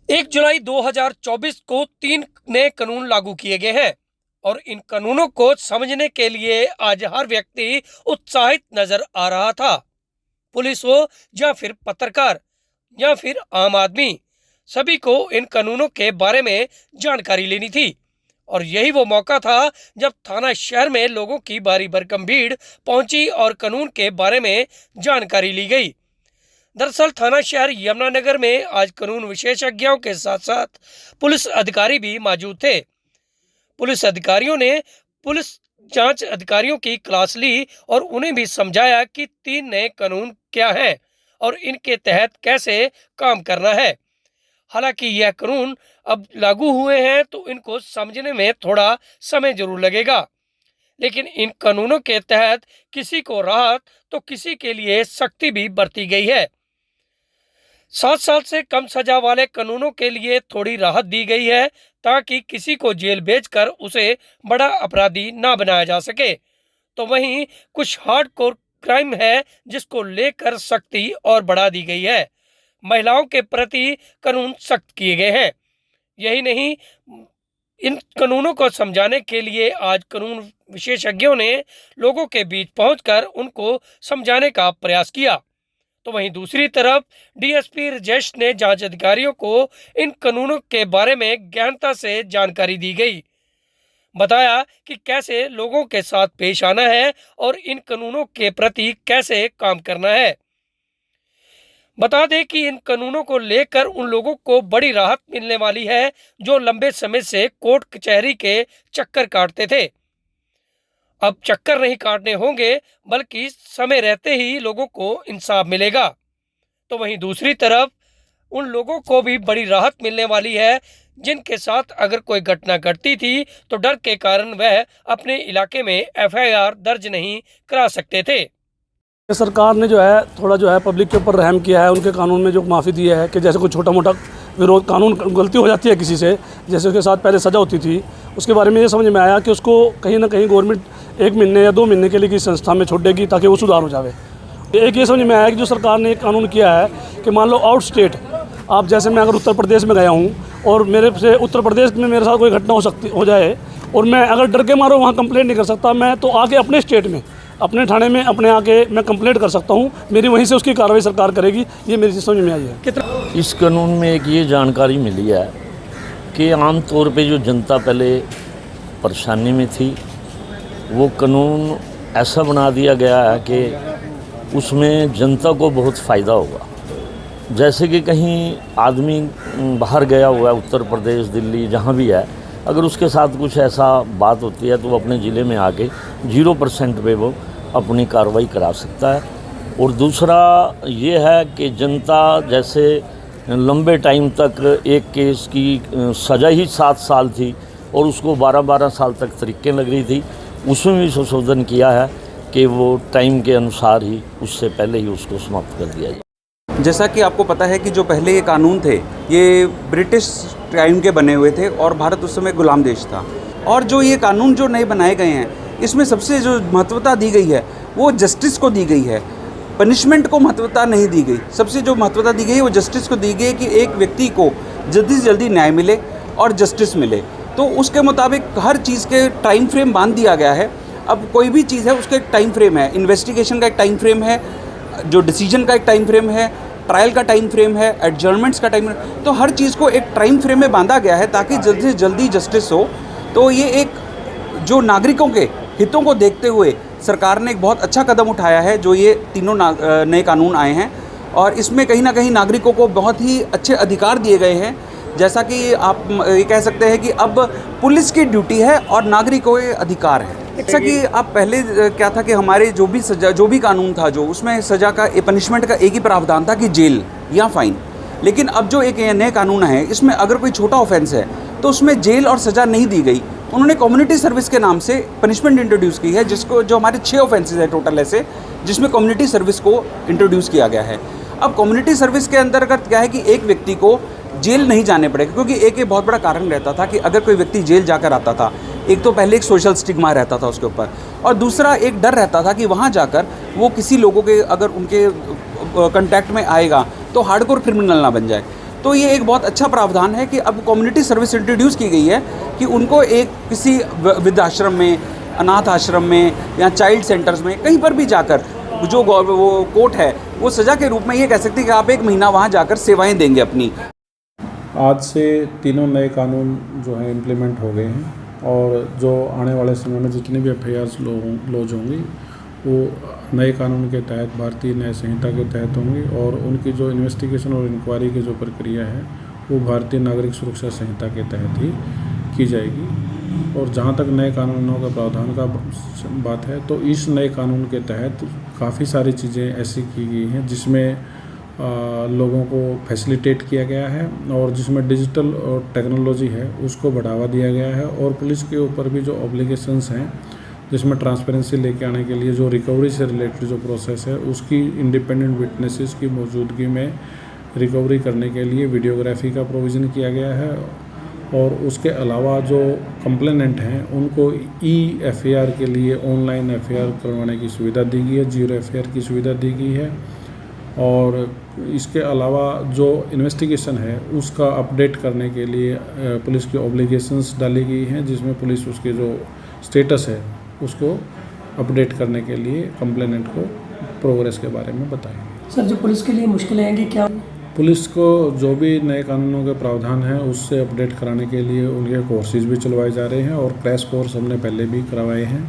1 जुलाई 2024 को 3 नए कानून लागू किए गए हैं और इन कानूनों को समझने के लिए आज हर व्यक्ति उत्साहित नजर आ रहा था। पुलिस हो या फिर पत्रकार या फिर आम आदमी, सभी को इन कानूनों के बारे में जानकारी लेनी थी। और यही वो मौका था जब थाना शहर में लोगों की भारी भरकम भीड़ पहुंची और कानून के बारे में जानकारी ली गई। दरअसल थाना शहर यमुनानगर में आज कानून विशेषज्ञों के साथ साथ पुलिस अधिकारी भी मौजूद थे। पुलिस अधिकारियों ने पुलिस जांच अधिकारियों की क्लास ली और उन्हें भी समझाया कि 3 नए कानून क्या हैं और इनके तहत कैसे काम करना है। हालांकि यह कानून अब लागू हुए हैं तो इनको समझने में थोड़ा समय जरूर लगेगा, लेकिन इन कानूनों के तहत किसी को राहत तो किसी के लिए सख्ती भी बरती गई है। 7 साल से कम सजा वाले कानूनों के लिए थोड़ी राहत दी गई है ताकि किसी को जेल भेजकर उसे बड़ा अपराधी ना बनाया जा सके। तो वहीं कुछ हार्डकोर क्राइम है जिसको लेकर सख्ती और बढ़ा दी गई है। महिलाओं के प्रति कानून सख्त किए गए हैं। यही नहीं, इन कानूनों को समझाने के लिए आज कानून विशेषज्ञों ने लोगों के बीच पहुंचकर उनको समझाने का प्रयास किया। तो वहीं दूसरी तरफ डीएसपी राजेश ने जांच अधिकारियों को इन कानूनों के बारे में गहनता से जानकारी दी गई। बताया कि कैसे लोगों के साथ पेश आना है और इन कानूनों के प्रति कैसे काम करना है। बता दें कि इन कानूनों को लेकर उन लोगों को बड़ी राहत मिलने वाली है जो लंबे समय से कोर्ट कचहरी के चक्कर काटते थे। अब चक्कर नहीं काटने होंगे बल्कि समय रहते ही लोगों को इंसाफ मिलेगा। तो वहीं दूसरी तरफ उन लोगों को भी बड़ी राहत मिलने वाली है जिनके साथ अगर कोई घटना घटती थी तो डर के कारण वह अपने इलाके में एफआईआर दर्ज नहीं करा सकते थे। सरकार ने जो है थोड़ा जो है पब्लिक के ऊपर रहम किया है। उनके कानून में जो माफ़ी दी है कि जैसे कोई छोटा मोटा विरोध कानून गलती हो जाती है किसी से, जैसे उसके साथ पहले सज़ा होती थी, उसके बारे में ये समझ में आया कि उसको कहीं ना कहीं गवर्नमेंट 1 महीने या 2 महीने के लिए किसी संस्था में छोड़ देगी ताकि वो सुधार हो जाए। एक ये समझ में आया कि जो सरकार ने एक कानून किया है कि मान लो आउट स्टेट, आप जैसे मैं अगर उत्तर प्रदेश में गया हूँ और मेरे से उत्तर प्रदेश में मेरे साथ कोई घटना हो जाए और मैं अगर डर के मारो वहाँ कंप्लेंट नहीं कर सकता, मैं तो आके अपने स्टेट में अपने थाने में अपने आके मैं कंप्लेंट कर सकता हूँ, मेरी वहीं से उसकी कार्रवाई सरकार करेगी। ये मेरी समझ में आई है। इस कानून में एक ये जानकारी मिली है कि आम तौर पे जो जनता पहले परेशानी में थी वो कानून ऐसा बना दिया गया है कि उसमें जनता को बहुत फ़ायदा होगा। जैसे कि कहीं आदमी बाहर गया हुआ है, उत्तर प्रदेश, दिल्ली, जहाँ भी है, अगर उसके साथ कुछ ऐसा बात होती है तो वो अपने ज़िले में आके 0% पे वो अपनी कार्रवाई करा सकता है। और दूसरा ये है कि जनता जैसे लंबे टाइम तक एक केस की सज़ा ही 7 साल थी और उसको 12-12 साल तक तरीक़ें लग रही थी, उसमें भी संशोधन किया है कि वो टाइम के अनुसार ही उससे पहले ही उसको समाप्त कर दिया जाए। जैसा कि आपको पता है कि जो पहले ये कानून थे ये ब्रिटिश टाइम के बने हुए थे और भारत उस समय गुलाम देश था। और जो ये कानून जो नए बनाए गए हैं इसमें सबसे जो महत्वता दी गई है वो जस्टिस को दी गई है, पनिशमेंट को महत्वता नहीं दी गई। सबसे जो महत्वता दी गई है वो जस्टिस को दी गई है कि एक व्यक्ति को जल्दी से जल्दी न्याय मिले और जस्टिस मिले। तो उसके मुताबिक हर चीज़ के टाइम फ्रेम बांध दिया गया है। अब कोई भी चीज़ है उसका एक टाइम फ्रेम है, इन्वेस्टिगेशन का एक टाइम फ्रेम है, जो डिसीजन का एक टाइम फ्रेम है, ट्रायल का टाइम फ्रेम है, एडजर्नमेंट्स का टाइम फ्रेम, तो हर चीज़ को एक टाइम फ्रेम में बांधा गया है ताकि जल्दी से जल्दी जस्टिस हो। तो ये एक जो नागरिकों के हितों को देखते हुए सरकार ने एक बहुत अच्छा कदम उठाया है जो ये तीनों नए कानून आए हैं और इसमें कहीं ना कहीं नागरिकों को बहुत ही अच्छे अधिकार दिए गए हैं। जैसा कि आप ये कह सकते हैं कि अब पुलिस की ड्यूटी है और नागरिकों के अधिकार है। जैसा कि आप पहले क्या था कि हमारे जो भी कानून था जो उसमें सज़ा का पनिशमेंट का एक ही प्रावधान था कि जेल या फाइन, लेकिन अब जो एक नए कानून है इसमें अगर कोई छोटा ऑफेंस है तो उसमें जेल और सज़ा नहीं दी गई। उन्होंने कम्युनिटी सर्विस के नाम से पनिशमेंट इंट्रोड्यूस की है, जिसको जो हमारे 6 ऑफेंसेस है टोटल ऐसे, जिसमें कम्युनिटी सर्विस को इंट्रोड्यूस किया गया है। अब कम्युनिटी सर्विस के अंतर्गत क्या है कि एक व्यक्ति को जेल नहीं जाने पड़ेगा, क्योंकि एक ये बहुत बड़ा कारण रहता था कि अगर कोई व्यक्ति जेल जाकर आता था, एक तो पहले एक सोशल स्टिग्मा रहता था उसके ऊपर, और दूसरा एक डर रहता था कि वहाँ जाकर वो किसी लोगों के अगर उनके कांटेक्ट में आएगा तो हार्डकोर क्रिमिनल ना बन जाए। तो ये एक बहुत अच्छा प्रावधान है कि अब कम्युनिटी सर्विस इंट्रोड्यूस की गई है कि उनको एक किसी वृद्धाश्रम में, अनाथ आश्रम में या चाइल्ड सेंटर्स में कहीं पर भी जाकर जो वो कोर्ट है वो सज़ा के रूप में ये कह सकती है कि आप 1 महीना वहाँ जाकर सेवाएं देंगे अपनी। आज से तीनों नए कानून जो हैं इम्प्लीमेंट हो गए हैं और जो आने वाले समय में जितनी भी एफआईआर्स लॉन्च होंगी वो नए कानून के तहत, भारतीय न्याय संहिता के तहत होंगी और उनकी जो इन्वेस्टिगेशन और इंक्वायरी की जो प्रक्रिया है वो भारतीय नागरिक सुरक्षा संहिता के तहत ही की जाएगी। और जहाँ तक नए कानूनों का प्रावधान का बात है तो इस नए कानून के तहत काफ़ी सारी चीज़ें ऐसी की गई हैं जिसमें लोगों को फैसिलिटेट किया गया है और जिसमें डिजिटल और टेक्नोलॉजी है उसको बढ़ावा दिया गया है और पुलिस के ऊपर भी जो ऑब्लिगेशंस हैं जिसमें ट्रांसपेरेंसी लेके आने के लिए जो रिकवरी से रिलेटेड जो प्रोसेस है उसकी इंडिपेंडेंट विटनेसेस की मौजूदगी में रिकवरी करने के लिए वीडियोग्राफी का प्रोविज़न किया गया है। और उसके अलावा जो कंप्लेनेंट हैं उनको एफआईआर के लिए ऑनलाइन एफआईआर करवाने की सुविधा दी गई है, 0 एफआईआर की सुविधा दी गई है। और इसके अलावा जो इन्वेस्टिगेशन है उसका अपडेट करने के लिए पुलिस की ऑब्लिगेशंस डाली गई हैं जिसमें पुलिस उसके जो स्टेटस है उसको अपडेट करने के लिए कंप्लेनेंट को प्रोग्रेस के बारे में बताएंगे। सर, जो पुलिस के लिए मुश्किलें आएंगी क्या? पुलिस को जो भी नए कानूनों के प्रावधान हैं उससे अपडेट कराने के लिए उनके कोर्सेज भी चलवाए जा रहे हैं और क्रैश कोर्स हमने पहले भी करवाए हैं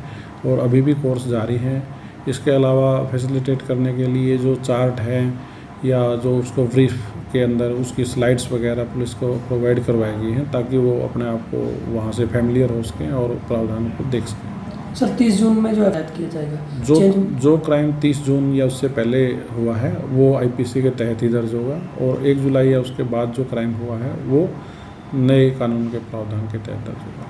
और अभी भी कोर्स जारी हैं। इसके अलावा फैसिलिटेट करने के लिए जो चार्ट है या जो उसको ब्रीफ के अंदर उसकी स्लाइड्स वगैरह पुलिस को प्रोवाइड करवाई गई हैं ताकि वो अपने आप को वहाँ से फैमिलियर हो सकें और प्रावधान को देख सकें। सर, 30 जून में जो ऐड किया जाएगा जो क्राइम 30 जून या उससे पहले हुआ है वो आईपीसी के तहत ही दर्ज होगा और 1 जुलाई या उसके बाद जो क्राइम हुआ है वो नए कानून के प्रावधान के तहत दर्ज होगा।